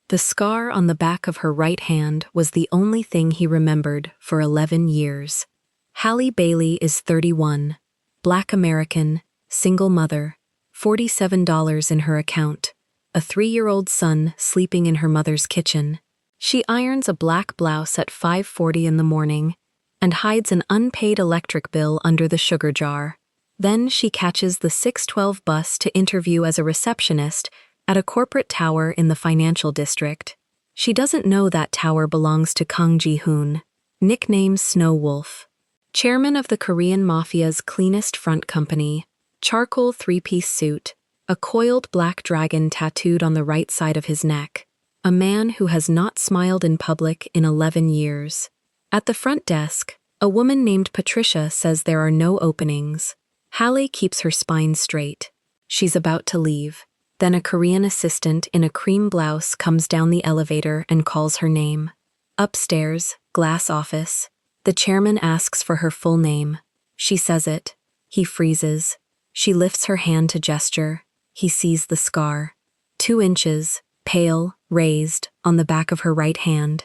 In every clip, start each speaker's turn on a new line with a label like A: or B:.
A: The scar on the back of her right hand was the only thing he remembered for 11 years. Halle Bailey is 31, Black American, single mother, $47 in her account, a 3-year-old son sleeping in her mother's kitchen. She irons a black blouse at 5:40 in the morning and hides an unpaid electric bill under the sugar jar. Then she catches the 6:12 bus to interview as a receptionist at a corporate tower in the financial district. She doesn't know that tower belongs to Kang Ji-hoon, nicknamed Snow Wolf, chairman of the Korean Mafia's cleanest front company, charcoal 3-piece suit, a coiled black dragon tattooed on the right side of his neck, a man who has not smiled in public in 11 years. At the front desk, a woman named Patricia says there are no openings. Halle keeps her spine straight. She's about to leave. Then a Korean assistant in a cream blouse comes down the elevator and calls her name. Upstairs, glass office. The chairman asks for her full name. She says it. He freezes. She lifts her hand to gesture. He sees the scar. 2 inches, pale, raised, on the back of her right hand.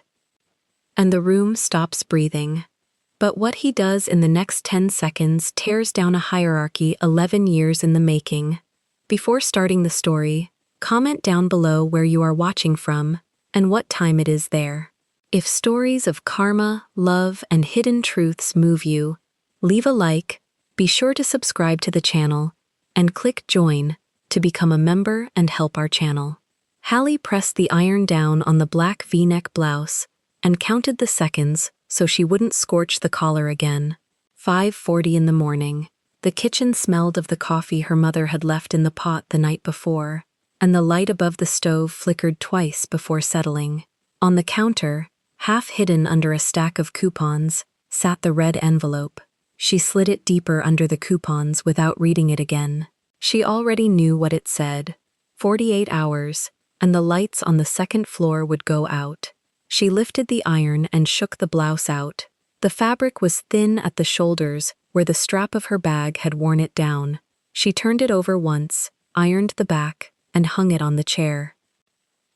A: And the room stops breathing. But what he does in the next 10 seconds tears down a hierarchy 11 years in the making. Before starting the story, comment down below where you are watching from and what time it is there. If stories of karma, love, and hidden truths move you, leave a like, be sure to subscribe to the channel, and click join to become a member and help our channel. Halle pressed the iron down on the black V-neck blouse and counted the seconds so she wouldn't scorch the collar again. 5:40 in the morning. The kitchen smelled of the coffee her mother had left in the pot the night before, and the light above the stove flickered twice before settling. On the counter, half hidden under a stack of coupons, sat the red envelope. She slid it deeper under the coupons without reading it again. She already knew what it said. 48 hours, and the lights on the second floor would go out. She lifted the iron and shook the blouse out. The fabric was thin at the shoulders, where the strap of her bag had worn it down. She turned it over once, ironed the back, and hung it on the chair.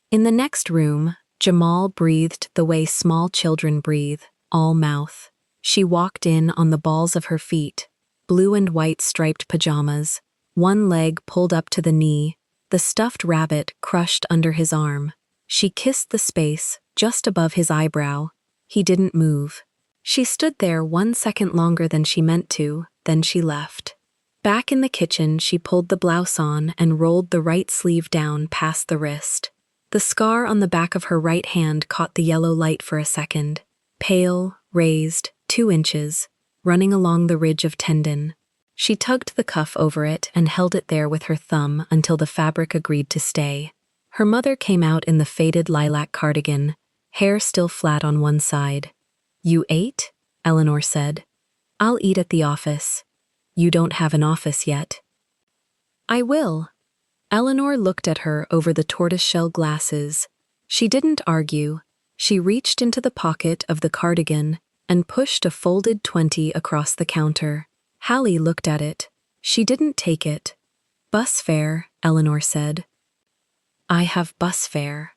A: In the next room, Jamal breathed the way small children breathe, all mouth. She walked in on the balls of her feet, blue and white striped pajamas, one leg pulled up to the knee, the stuffed rabbit crushed under his arm. She kissed the space just above his eyebrow. He didn't move. She stood there 1 second longer than she meant to, then she left. Back in the kitchen, she pulled the blouse on and rolled the right sleeve down past the wrist. The scar on the back of her right hand caught the yellow light for a second. Pale, raised, 2 inches, running along the ridge of tendon. She tugged the cuff over it and held it there with her thumb until the fabric agreed to stay. Her mother came out in the faded lilac cardigan, hair still flat on one side. "You ate?" Eleanor said. "I'll eat at the office. You don't have an office yet." "I will." Eleanor looked at her over the tortoiseshell glasses. She didn't argue. She reached into the pocket of the cardigan and pushed a folded 20 across the counter. Halle looked at it. She didn't take it. "Bus fare," Eleanor said. "I have bus fare."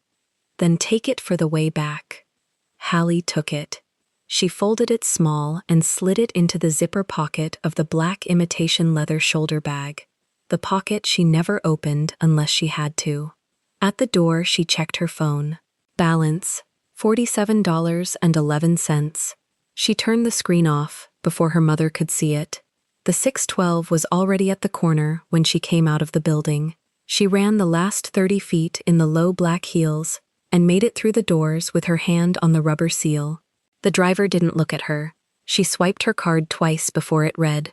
A: "Then take it for the way back." Halle took it. She folded it small and slid it into the zipper pocket of the black imitation leather shoulder bag, the pocket she never opened unless she had to. At the door, she checked her phone. Balance, $47.11. She turned the screen off before her mother could see it. The 612 was already at the corner when she came out of the building. She ran the last 30 feet in the low black heels and made it through the doors with her hand on the rubber seal. The driver didn't look at her. She swiped her card twice before it read.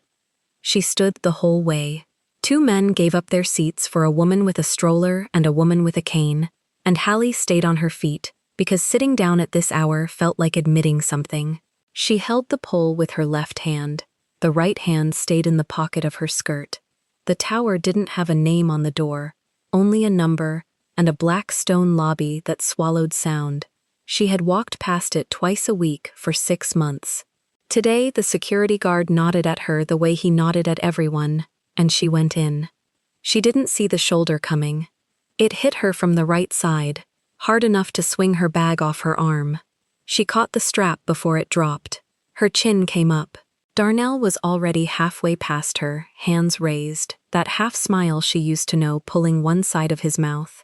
A: She stood the whole way. 2 men gave up their seats for a woman with a stroller and a woman with a cane, and Halle stayed on her feet because sitting down at this hour felt like admitting something. She held the pole with her left hand. The right hand stayed in the pocket of her skirt. The tower didn't have a name on the door, only a number and a black stone lobby that swallowed sound. She had walked past it twice a week for 6 months. Today, the security guard nodded at her the way he nodded at everyone, and she went in. She didn't see the shoulder coming. It hit her from the right side, hard enough to swing her bag off her arm. She caught the strap before it dropped. Her chin came up. Darnell was already halfway past her, hands raised, that half-smile she used to know pulling one side of his mouth.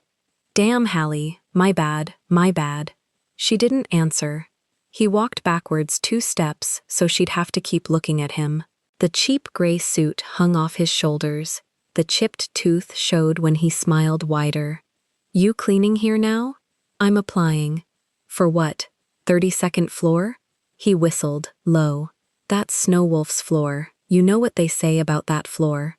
A: "Damn, Hallie, my bad, my bad." She didn't answer. He walked backwards 2 steps so she'd have to keep looking at him. The cheap gray suit hung off his shoulders. The chipped tooth showed when he smiled wider. "You cleaning here now?" "I'm applying." "For what? 32nd floor?" He whistled, low. "That's Snowwolf's floor. You know what they say about that floor."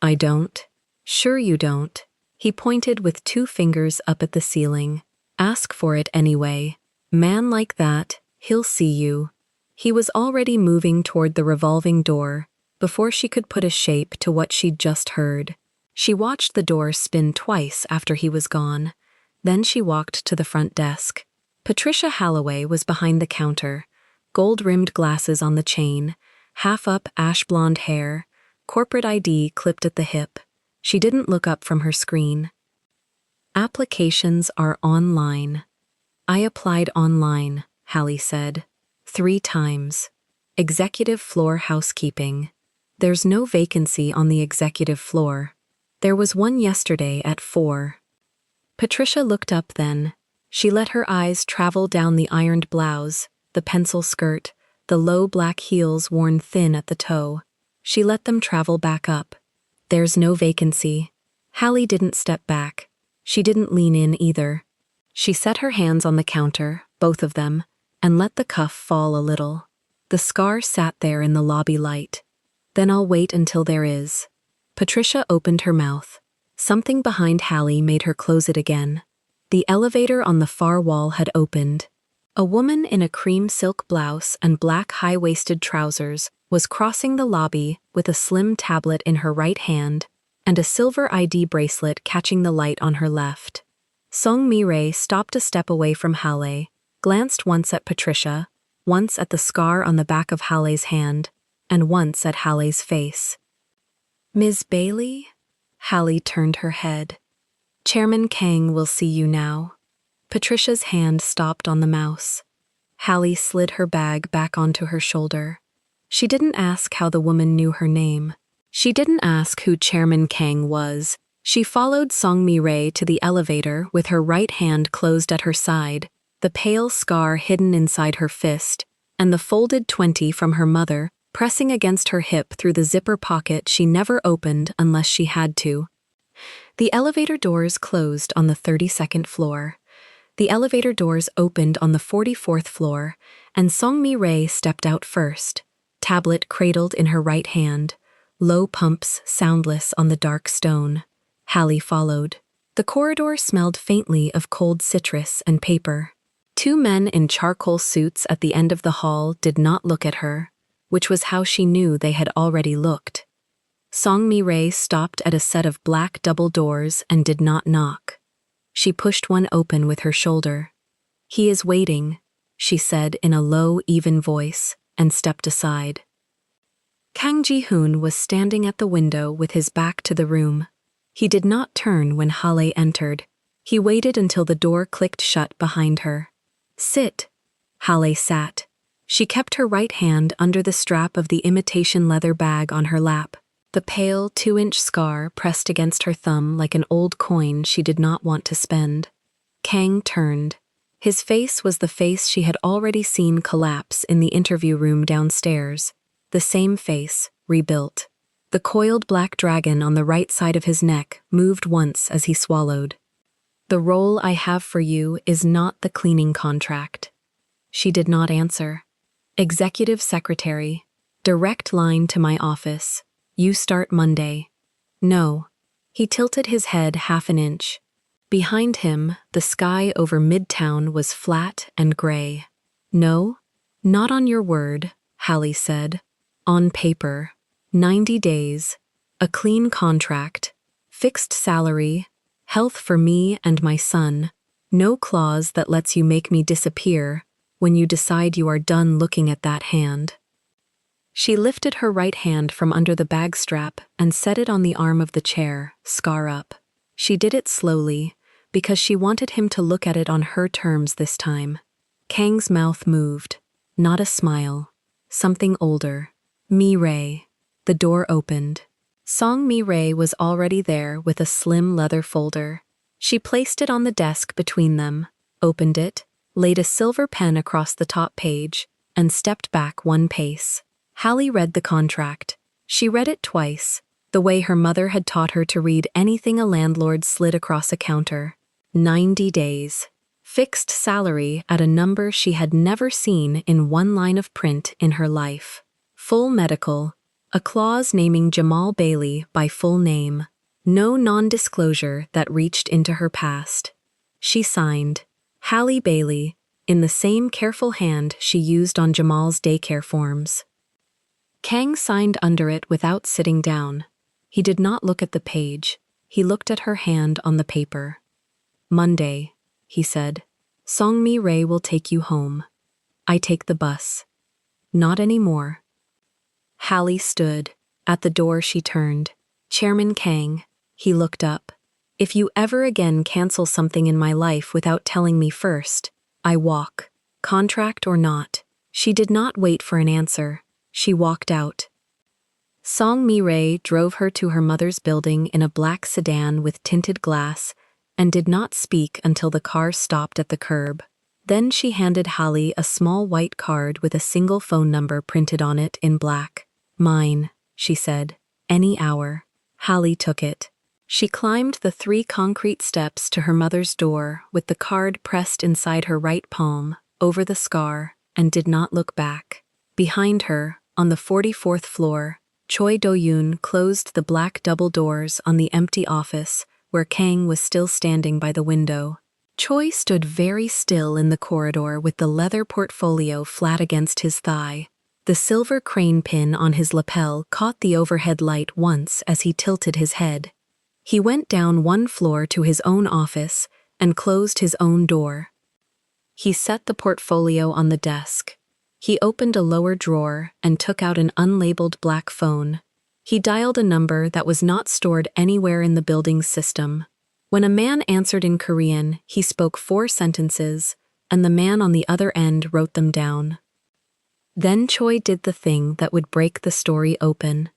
A: "I don't." "Sure you don't." He pointed with 2 fingers up at the ceiling. "Ask for it anyway. Man like that, he'll see you." He was already moving toward the revolving door before she could put a shape to what she'd just heard. She watched the door spin twice after he was gone. Then she walked to the front desk. Patricia Halloway was behind the counter, gold-rimmed glasses on the chain, half-up ash-blonde hair, corporate ID clipped at the hip. She didn't look up from her screen. "Applications are online." "I applied online," Hallie said. 3 times. "Executive floor housekeeping." "There's no vacancy on the executive floor." "There was one yesterday at 4. Patricia looked up then. She let her eyes travel down the ironed blouse, the pencil skirt, the low black heels worn thin at the toe. She let them travel back up. "There's no vacancy." Hallie didn't step back. She didn't lean in either. She set her hands on the counter, both of them, and let the cuff fall a little. The scar sat there in the lobby light. "Then I'll wait until there is." Patricia opened her mouth. Something behind Hallie made her close it again. The elevator on the far wall had opened. A woman in a cream silk blouse and black high-waisted trousers was crossing the lobby with a slim tablet in her right hand and a silver ID bracelet catching the light on her left. Song Mi-rae stopped a step away from Hallie, glanced once at Patricia, once at the scar on the back of Hallie's hand, and once at Hallie's face. "Ms. Bailey?" Hallie turned her head. "Chairman Kang will see you now." Patricia's hand stopped on the mouse. Hallie slid her bag back onto her shoulder. She didn't ask how the woman knew her name. She didn't ask who Chairman Kang was. She followed Song Mi-rae to the elevator with her right hand closed at her side, the pale scar hidden inside her fist, and the folded 20 from her mother pressing against her hip through the zipper pocket she never opened unless she had to. The elevator doors closed on the 32nd floor. The elevator doors opened on the 44th floor, and Song Mi-rae stepped out first, tablet cradled in her right hand, low pumps soundless on the dark stone. Hallie followed. The corridor smelled faintly of cold citrus and paper. 2 men in charcoal suits at the end of the hall did not look at her, which was how she knew they had already looked. Song Mi-rae stopped at a set of black double doors and did not knock. She pushed one open with her shoulder. "He is waiting," she said in a low, even voice, and stepped aside. Kang Ji-hoon was standing at the window with his back to the room. He did not turn when Hallie entered. He waited until the door clicked shut behind her. "Sit." Hallie sat. She kept her right hand under the strap of the imitation leather bag on her lap, the pale 2-inch scar pressed against her thumb like an old coin she did not want to spend. Kang turned. His face was the face she had already seen collapse in the interview room downstairs. The same face, rebuilt. The coiled black dragon on the right side of his neck moved once as he swallowed. "The role I have for you is not the cleaning contract." She did not answer. "Executive secretary. Direct line to my office. You start Monday." "No." He tilted his head half an inch. Behind him, the sky over Midtown was flat and gray. "No? Not on your word," Hallie said. "On paper. 90 days. A clean contract. Fixed salary. Health for me and my son. No clause that lets you make me disappear when you decide you are done looking at that hand." She lifted her right hand from under the bag strap and set it on the arm of the chair, scar up. She did it slowly, because she wanted him to look at it on her terms this time. Kang's mouth moved. Not a smile. Something older. Mi-rae. The door opened. Song Mi-rae was already there with a slim leather folder. She placed it on the desk between them, opened it, laid a silver pen across the top page, and stepped back one pace. Hallie read the contract. She read it twice, the way her mother had taught her to read anything a landlord slid across a counter. 90 days. Fixed salary at a number she had never seen in one line of print in her life. Full medical. A clause naming Jamal Bailey by full name. No non-disclosure that reached into her past. She signed, Hallie Bailey, in the same careful hand she used on Jamal's daycare forms. Kang signed under it without sitting down. He did not look at the page. He looked at her hand on the paper. Monday, he said. Song Mi-rae will take you home. I take the bus. Not anymore. Hallie stood. At the door she turned. Chairman Kang. He looked up. If you ever again cancel something in my life without telling me first, I walk. Contract or not. She did not wait for an answer. She walked out. Song Mi-rae drove her to her mother's building in a black sedan with tinted glass and did not speak until the car stopped at the curb. Then she handed Hallie a small white card with a single phone number printed on it in black. Mine, she said. Any hour. Hallie took it. She climbed the 3 concrete steps to her mother's door with the card pressed inside her right palm, over the scar, and did not look back. Behind her, on the 44th floor, Choi Do-yoon closed the black double doors on the empty office where Kang was still standing by the window. Choi stood very still in the corridor with the leather portfolio flat against his thigh. The silver crane pin on his lapel caught the overhead light once as he tilted his head. He went down 1 floor to his own office and closed his own door. He set the portfolio on the desk. He opened a lower drawer and took out an unlabeled black phone. He dialed a number that was not stored anywhere in the building's system. When a man answered in Korean, he spoke 4 sentences, and the man on the other end wrote them down. Then Choi did the thing that would break the story open.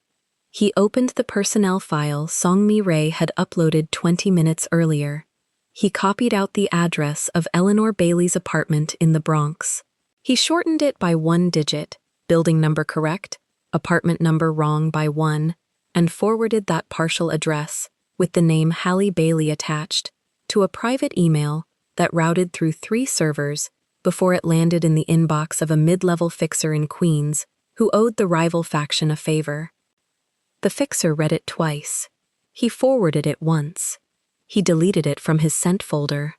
A: He opened the personnel file Song Mi-rae had uploaded 20 minutes earlier. He copied out the address of Eleanor Bailey's apartment in the Bronx. He shortened it by 1 digit, building number correct, apartment number wrong by 1, and forwarded that partial address, with the name Hallie Bailey attached, to a private email that routed through 3 servers before it landed in the inbox of a mid-level fixer in Queens who owed the rival faction a favor. The fixer read it twice. He forwarded it once. He deleted it from his sent folder.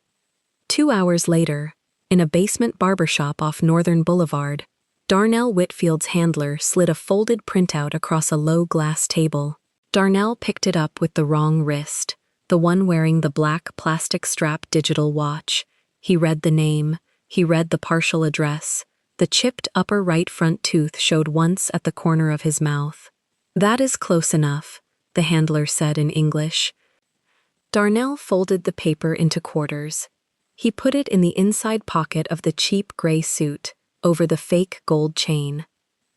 A: 2 hours later, in a basement barbershop off Northern Boulevard, Darnell Whitfield's handler slid a folded printout across a low glass table. Darnell picked it up with the wrong wrist, the one wearing the black plastic strap digital watch. He read the name. He read the partial address. The chipped upper right front tooth showed once at the corner of his mouth. That is close enough, the handler said in English. Darnell folded the paper into quarters. He put it in the inside pocket of the cheap gray suit, over the fake gold chain.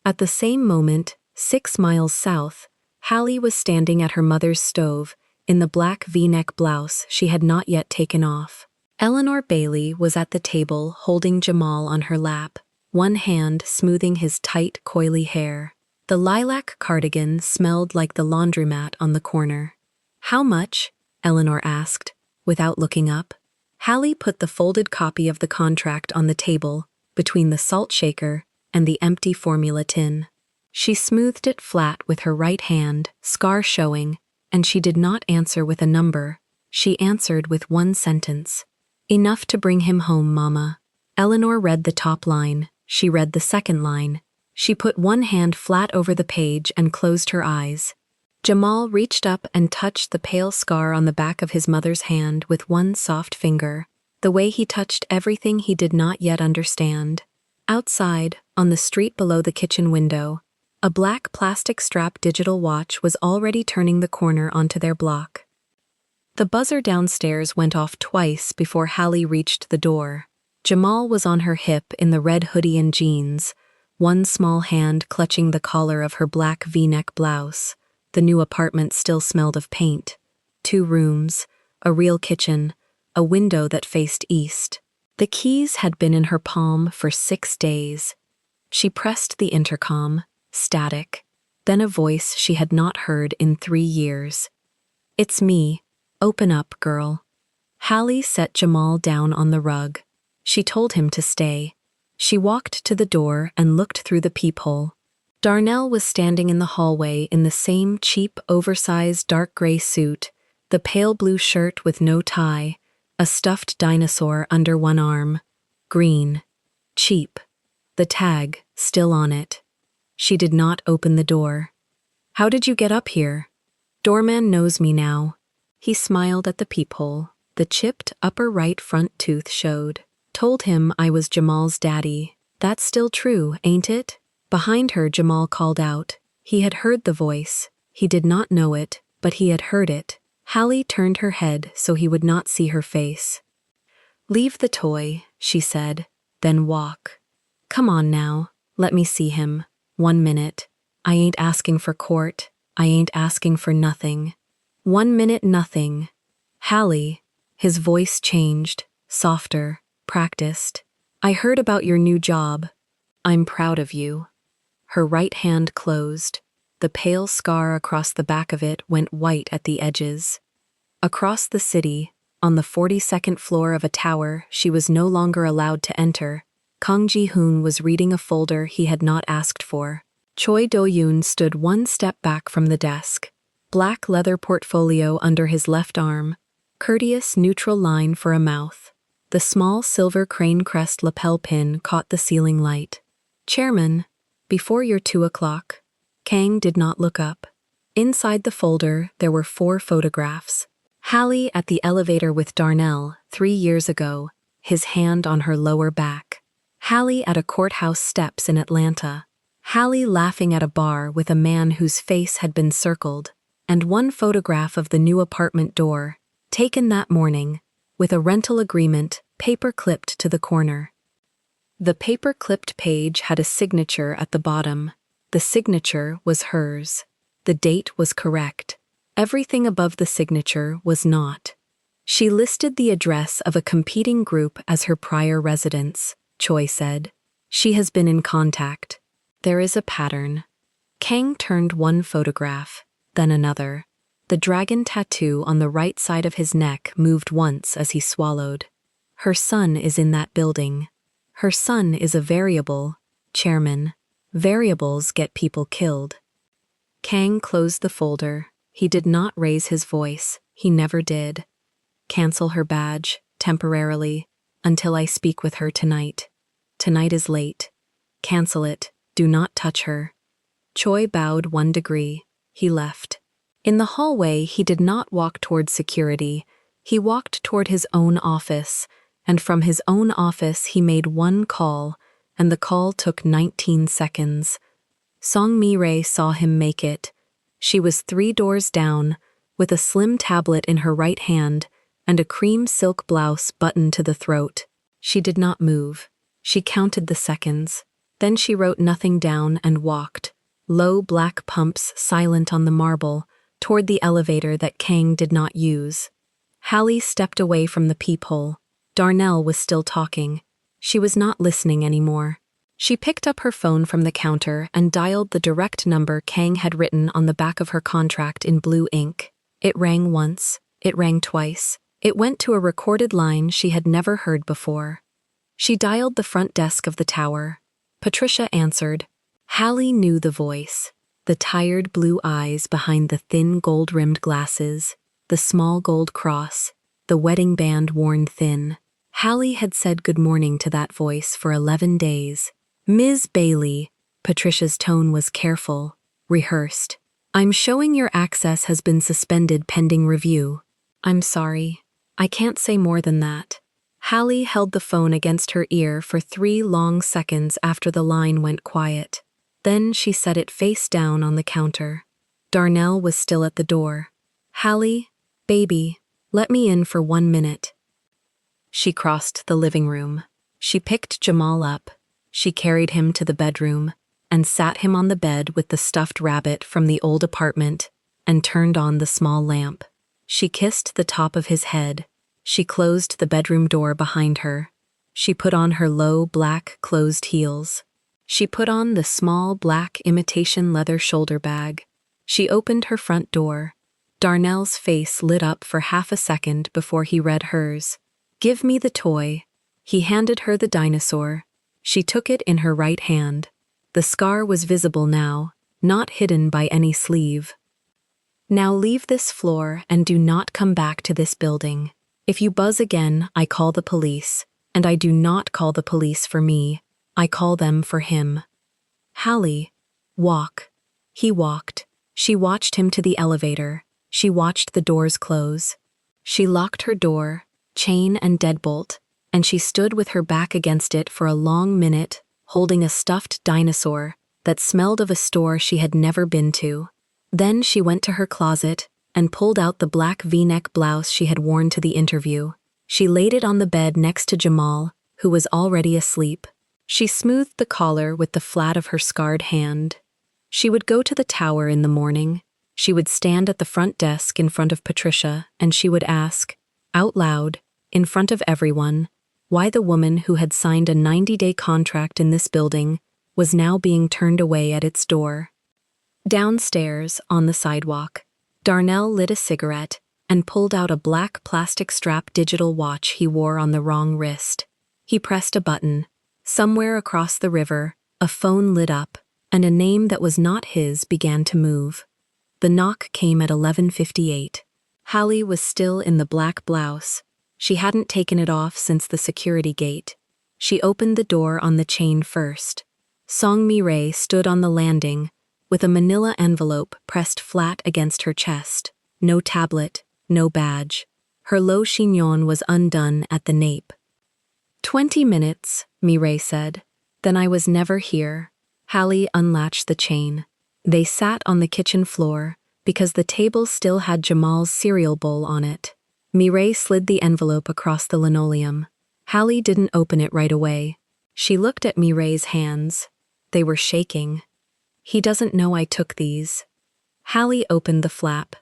A: At the same moment, 6 miles south, Hallie was standing at her mother's stove, in the black V-neck blouse she had not yet taken off. Eleanor Bailey was at the table holding Jamal on her lap, one hand smoothing his tight, coily hair. The lilac cardigan smelled like the laundromat on the corner. How much? Eleanor asked, without looking up. Hallie put the folded copy of the contract on the table, between the salt shaker and the empty formula tin. She smoothed it flat with her right hand, scar showing, and she did not answer with a number. She answered with 1 sentence. Enough to bring him home, Mama. Eleanor read the top line. She read the second line. She put 1 hand flat over the page and closed her eyes. Jamal reached up and touched the pale scar on the back of his mother's hand with 1 soft finger, the way he touched everything he did not yet understand. Outside, on the street below the kitchen window, a black plastic strap digital watch was already turning the corner onto their block. The buzzer downstairs went off twice before Hallie reached the door. Jamal was on her hip in the red hoodie and jeans, one small hand clutching the collar of her black V-neck blouse. The new apartment still smelled of paint. 2 rooms, a real kitchen, a window that faced east. The keys had been in her palm for 6 days. She pressed the intercom, static, then a voice she had not heard in 3 years. "It's me. Open up, girl." Hallie set Jamal down on the rug. She told him to stay. She walked to the door and looked through the peephole. Darnell was standing in the hallway in the same cheap, oversized dark gray suit, the pale blue shirt with no tie, a stuffed dinosaur under one arm. Green. Cheap. The tag, still on it. She did not open the door. "How did you get up here?" "Doorman knows me now." He smiled at the peephole. The chipped upper right front tooth showed. "Told him I was Jamal's daddy. That's still true, ain't it?" Behind her, Jamal called out. He had heard the voice. He did not know it, but he had heard it. Hallie turned her head so he would not see her face. "Leave the toy," she said, "then walk. Come on now, let me see him. 1 minute. I ain't asking for court. I ain't asking for nothing. 1 minute nothing." "Hallie," his voice changed, softer, practiced. "I heard about your new job. I'm proud of you." Her right hand closed. The pale scar across the back of it went white at the edges. Across the city, on the 42nd floor of a tower she was no longer allowed to enter, Kang Ji-hoon was reading a folder he had not asked for. Choi Do-yoon stood 1 step back from the desk, black leather portfolio under his left arm, courteous neutral line for a mouth. The small silver crane crest lapel pin caught the ceiling light. "Chairman, before your 2 o'clock." Kang did not look up. Inside the folder there were 4 photographs. Hallie at the elevator with Darnell 3 years ago, his hand on her lower back. Hallie at a courthouse steps in Atlanta. Hallie laughing at a bar with a man whose face had been circled. And 1 photograph of the new apartment door, taken that morning, with a rental agreement paper-clipped to the corner. The paper-clipped page had a signature at the bottom. The signature was hers. The date was correct. Everything above the signature was not. She listed the address of a competing group as her prior residence, Choi said. She has been in contact. There is a pattern. Kang turned 1 photograph, then another. The dragon tattoo on the right side of his neck moved once as he swallowed. Her son is in that building. Her son is a variable, Chairman. Variables get people killed. Kang closed the folder. He did not raise his voice. He never did. "Cancel her badge, temporarily, until I speak with her tonight. Tonight is late. Cancel it. Do not touch her." Choi bowed 1 degree. He left. In the hallway, he did not walk toward security. He walked toward his own office, and from his own office he made 1 call, and the call took 19 seconds. Song Mi-rae saw him make it. She was 3 doors down, with a slim tablet in her right hand and a cream silk blouse buttoned to the throat. She did not move. She counted the seconds. Then she wrote nothing down and walked, low black pumps silent on the marble, toward the elevator that Kang did not use. Hallie stepped away from the peephole. Darnell was still talking. She was not listening anymore. She picked up her phone from the counter and dialed the direct number Kang had written on the back of her contract in blue ink. It rang once. It rang twice. It went to a recorded line she had never heard before. She dialed the front desk of the tower. Patricia answered. Hallie knew the voice. The tired blue eyes behind the thin gold-rimmed glasses, the small gold cross, the wedding band worn thin. Hallie had said good morning to that voice for 11 days. "Ms. Bailey," Patricia's tone was careful, rehearsed. "I'm showing your access has been suspended pending review. I'm sorry. I can't say more than that." Hallie held the phone against her ear for 3 long seconds after the line went quiet. Then she set it face down on the counter. Darnell was still at the door. "Hallie, baby." Let me in for 1 minute. She crossed the living room. She picked Jamal up. She carried him to the bedroom and sat him on the bed with the stuffed rabbit from the old apartment and turned on the small lamp. She kissed the top of his head. She closed the bedroom door behind her. She put on her low, black, closed heels. She put on the small, black, imitation leather shoulder bag. She opened her front door. Darnell's face lit up for half a second before he read hers. "Give me the toy." He handed her the dinosaur. She took it in her right hand. The scar was visible now, not hidden by any sleeve. "Now leave this floor and do not come back to this building. If you buzz again, I call the police, and I do not call the police for me. I call them for him." "Hallie, walk." He walked. She watched him to the elevator. She watched the doors close. She locked her door, chain and deadbolt, and she stood with her back against it for a long minute, holding a stuffed dinosaur that smelled of a store she had never been to. Then she went to her closet and pulled out the black V-neck blouse she had worn to the interview. She laid it on the bed next to Jamal, who was already asleep. She smoothed the collar with the flat of her scarred hand. She would go to the tower in the morning. She would stand at the front desk in front of Patricia, and she would ask, out loud, in front of everyone, why the woman who had signed a 90-day contract in this building was now being turned away at its door. Downstairs, on the sidewalk, Darnell lit a cigarette and pulled out a black plastic strap digital watch he wore on the wrong wrist. He pressed a button. Somewhere across the river, a phone lit up, and a name that was not his began to move. The knock came at 11:58. Hallie was still in the black blouse. She hadn't taken it off since the security gate. She opened the door on the chain first. Song Mi-rae stood on the landing, with a manila envelope pressed flat against her chest. No tablet, no badge. Her low chignon was undone at the nape. 20 minutes, Mi-rae said. Then I was never here. Hallie unlatched the chain. They sat on the kitchen floor, because the table still had Jamal's cereal bowl on it. Mi-rae slid the envelope across the linoleum. Hallie didn't open it right away. She looked at Mi-rae's hands. They were shaking. He doesn't know I took these. Hallie opened the flap.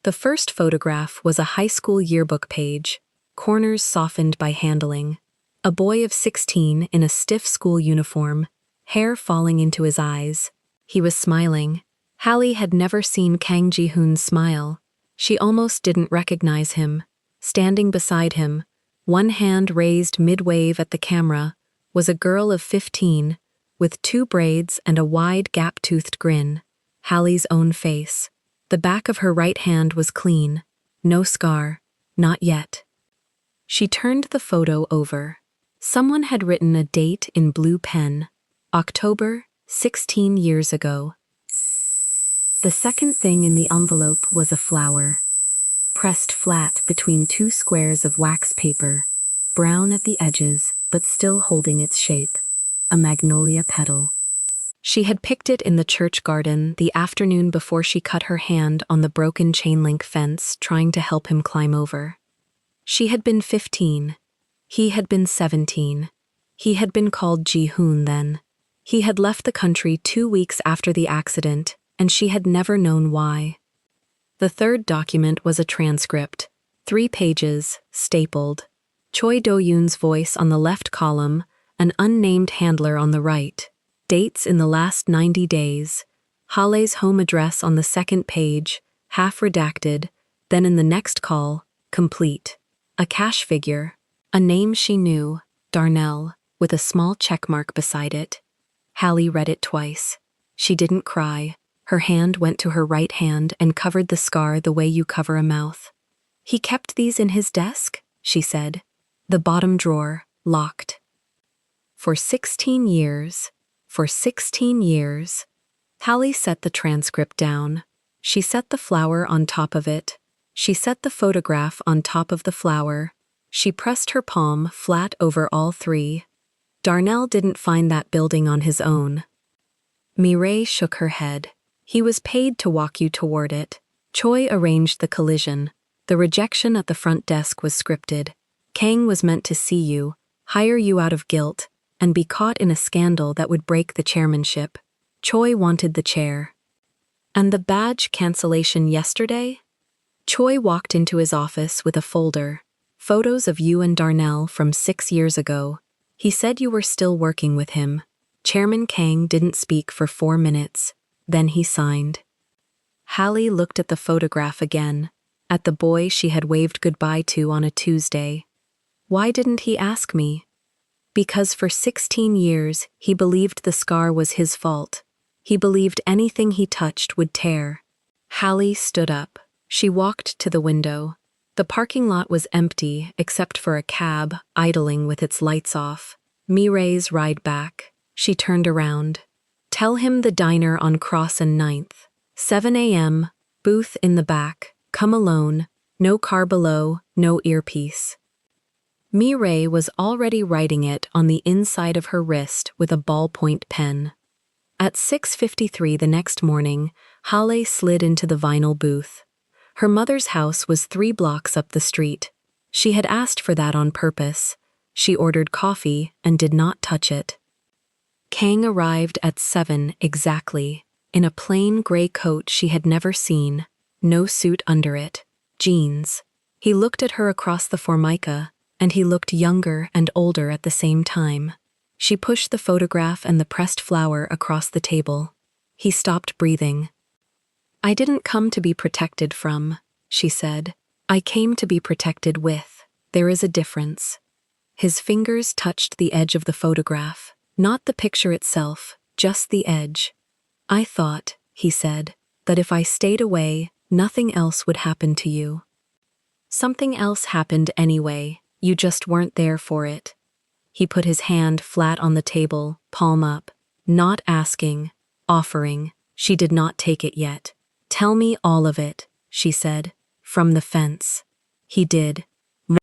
A: The first photograph was a high school yearbook page, corners softened by handling. A boy of 16 in a stiff school uniform, hair falling into his eyes. He was smiling. Hallie had never seen Kang Ji-hoon smile. She almost didn't recognize him. Standing beside him, one hand raised mid-wave at the camera, was a girl of 15, with 2 braids and a wide gap-toothed grin. Hallie's own face. The back of her right hand was clean. No scar. Not yet. She turned the photo over. Someone had written a date in blue pen. October, 16 years ago. The second thing in the envelope was a flower, pressed flat between 2 squares of wax paper, brown at the edges but still holding its shape. A magnolia petal. She had picked it in the church garden the afternoon before she cut her hand on the broken chain-link fence trying to help him climb over. She had been 15. He had been 17. He had been called Ji-hoon then. He had left the country 2 weeks after the accident, and she had never known why. The third document was a transcript, 3 pages, stapled. Choi Do-yoon's voice on the left column, an unnamed handler on the right. Dates in the last 90 days. Halle's home address on the second page, half redacted, then in the next call, complete. A cash figure, a name she knew, Darnell, with a small checkmark beside it. Hallie read it twice. She didn't cry. Her hand went to her right hand and covered the scar the way you cover a mouth. "He kept these in his desk?" she said. "The bottom drawer, locked." For 16 years. Hallie set the transcript down. She set the flower on top of it. She set the photograph on top of the flower. She pressed her palm flat over all 3. Darnell didn't find that building on his own. Mi-rae shook her head. He was paid to walk you toward it. Choi arranged the collision. The rejection at the front desk was scripted. Kang was meant to see you, hire you out of guilt, and be caught in a scandal that would break the chairmanship. Choi wanted the chair. And the badge cancellation yesterday? Choi walked into his office with a folder. Photos of you and Darnell from 6 years ago. He said you were still working with him. Chairman Kang didn't speak for 4 minutes. Then he signed. Hallie looked at the photograph again, at the boy she had waved goodbye to on a Tuesday. Why didn't he ask me? Because for 16 years he believed the scar was his fault. He believed anything he touched would tear. Hallie stood up. She walked to the window. The parking lot was empty except for a cab idling with its lights off. Mireille's ride back. She turned around. Tell him the diner on Cross and 9th. 7 a.m., booth in the back, come alone, no car below, no earpiece. Mireille was already writing it on the inside of her wrist with a ballpoint pen. At 6:53 the next morning, Hallie slid into the vinyl booth. Her mother's house was 3 blocks up the street. She had asked for that on purpose. She ordered coffee and did not touch it. Kang arrived at 7 exactly, in a plain gray coat she had never seen, no suit under it, jeans. He looked at her across the formica, and he looked younger and older at the same time. She pushed the photograph and the pressed flower across the table. He stopped breathing. I didn't come to be protected from, she said. I came to be protected with. There is a difference. His fingers touched the edge of the photograph, not the picture itself, just the edge. I thought, he said, that if I stayed away, nothing else would happen to you. Something else happened anyway, you just weren't there for it. He put his hand flat on the table, palm up, not asking, offering. She did not take it yet. Tell me all of it, she said, from the fence. He did.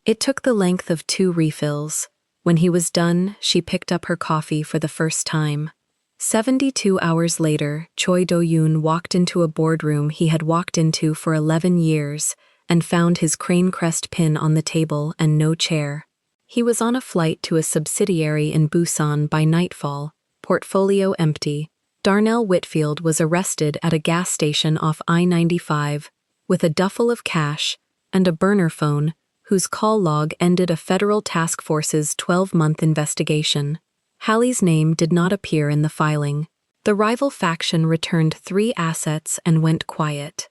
A: It took the length of 2 refills. When he was done, she picked up her coffee for the first time. 72 hours later, Choi Do-yoon walked into a boardroom he had walked into for 11 years and found his crane crest pin on the table and no chair. He was on a flight to a subsidiary in Busan by nightfall, portfolio empty. Darnell Whitfield was arrested at a gas station off I-95 with a duffel of cash and a burner phone whose call log ended a federal task force's 12-month investigation. Hallie's name did not appear in the filing. The rival faction returned 3 assets and went quiet.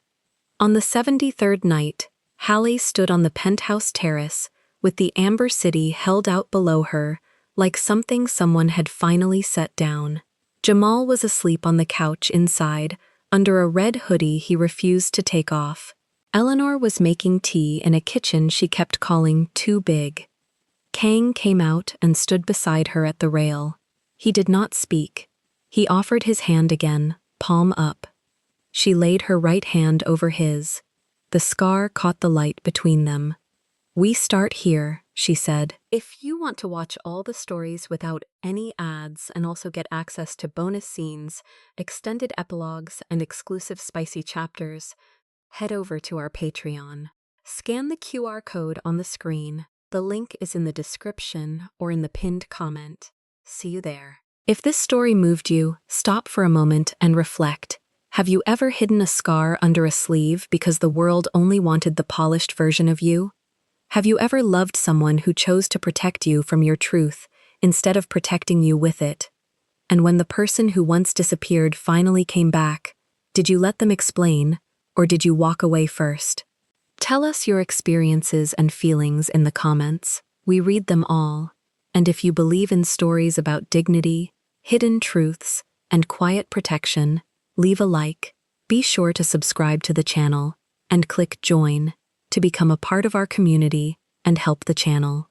A: On the 73rd night, Hallie stood on the penthouse terrace with the Amber City held out below her like something someone had finally set down. Jamal was asleep on the couch inside, under a red hoodie he refused to take off. Eleanor was making tea in a kitchen she kept calling too big. Kang came out and stood beside her at the rail. He did not speak. He offered his hand again, palm up. She laid her right hand over his. The scar caught the light between them. We start here, she said. If you want to watch all the stories without any ads and also get access to bonus scenes, extended epilogues, and exclusive spicy chapters, head over to our Patreon. Scan the QR code on the screen. The link is in the description or in the pinned comment. See you there. If this story moved you, stop for a moment and reflect. Have you ever hidden a scar under a sleeve because the world only wanted the polished version of you? Have you ever loved someone who chose to protect you from your truth instead of protecting you with it? And when the person who once disappeared finally came back, did you let them explain, or did you walk away first? Tell us your experiences and feelings in the comments. We read them all. And if you believe in stories about dignity, hidden truths, and quiet protection, leave a like. Be sure to subscribe to the channel and click join to become a part of our community and help the channel.